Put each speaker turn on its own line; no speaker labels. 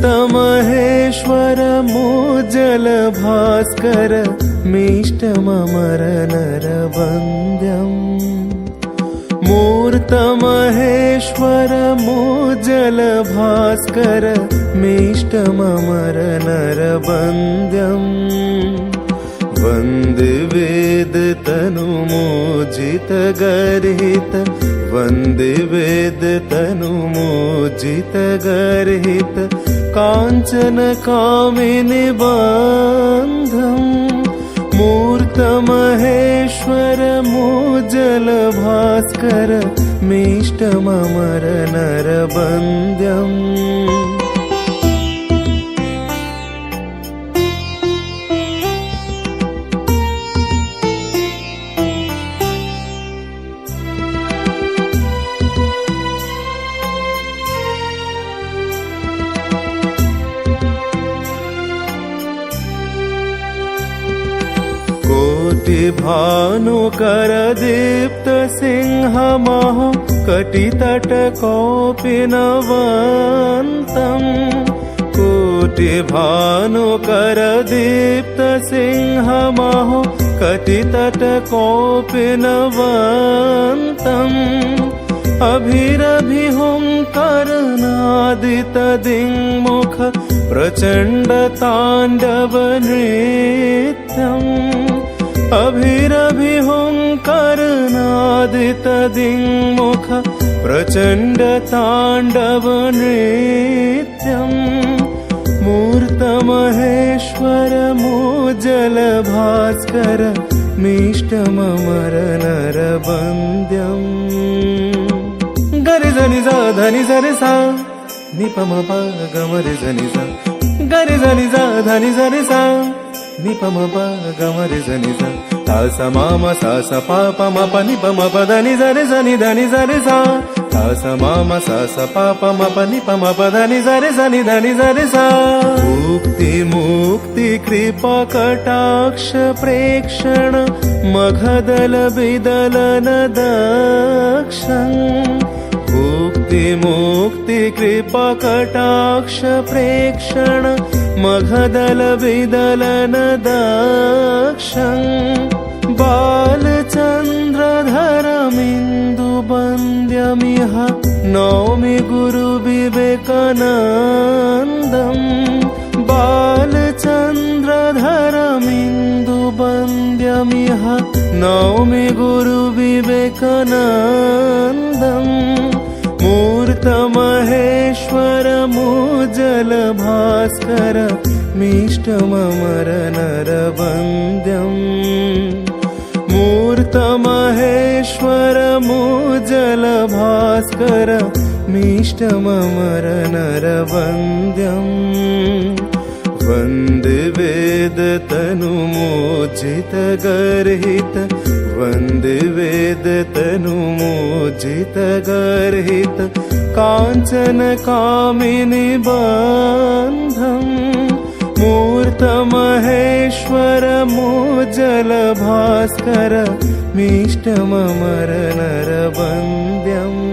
मूर्तमहेश्वर मुज्जल भास्कर मीष्टममर नरवन्द्यम् मूर्तमहेश्वर मुज्जल भास्कर मीष्टममर नरवन्द्यम् वन्दे वेद तनुमोजित गर्हित वन्दे वेद तनुमोजित गर्हित काञ्चन कामिनि बन्धम् मूर्तमहेश्वर मुज्जल भास्कर मीष्टममर नरवन्द्यम् भानुकर दीप्त सिंह मह कटितट कौपिनवन्तम् कोटि भानुकर दीप्त सिंह मह कटितट कौपिनवन्तम् अभिरभिहुंकरनादित दिङ्मुख प्रचण्ड ताण्डव नृत्यम् अभिरभिहुंकरनादित दिङ्मुख प्रचण्ड ताण्डव नृत्यम् मूर्तमहेश्वर मुज्जल भास्कर मीष्टममर नरवन्द्यम् गरि जनि सा धनि सरि सा निपम प गमरि जनि सा गरि जनि सा धनि सरि सा निपम प गमरि जनि सा सा स माम सा स पा प म प नि प म प धनि सरि सनि धनि सरि सा सा स माम सा स पा प म प नि प म प धनि सरि सनि धनि सरि सा मुक्ति मुक्ति कृपा कटाक्ष प्रेक्षण मघदल बिदलन दक्षम् मुक्ति मुक्ति कृपा कटाक्ष प्रेक्षण मघदल विदलन दक्षम् बालचन्द्रधरमिन्दु वन्द्यमिह नौमि गुरु विवेकानन्दम् बालचन्द्रधरमिन्दु वन्द्यमिह नौमि गुरु विवेकानन्दम् मूर्तमहेश्वर मुज्जल भास्कर मीष्टममर नरवन्द्यम् मूर्तमहेश्वर मुज्जल भास्कर मीष्टममर नरवन्द्यम् वन्दे वेद तनुमोजित गर्हित वन्दे वेद तनुमोजित गर्हित काञ्चन कामिनि बन्धम् मूर्तमहेश्वर मुज्जल भास्कर मीष्टममर नरवन्द्यम्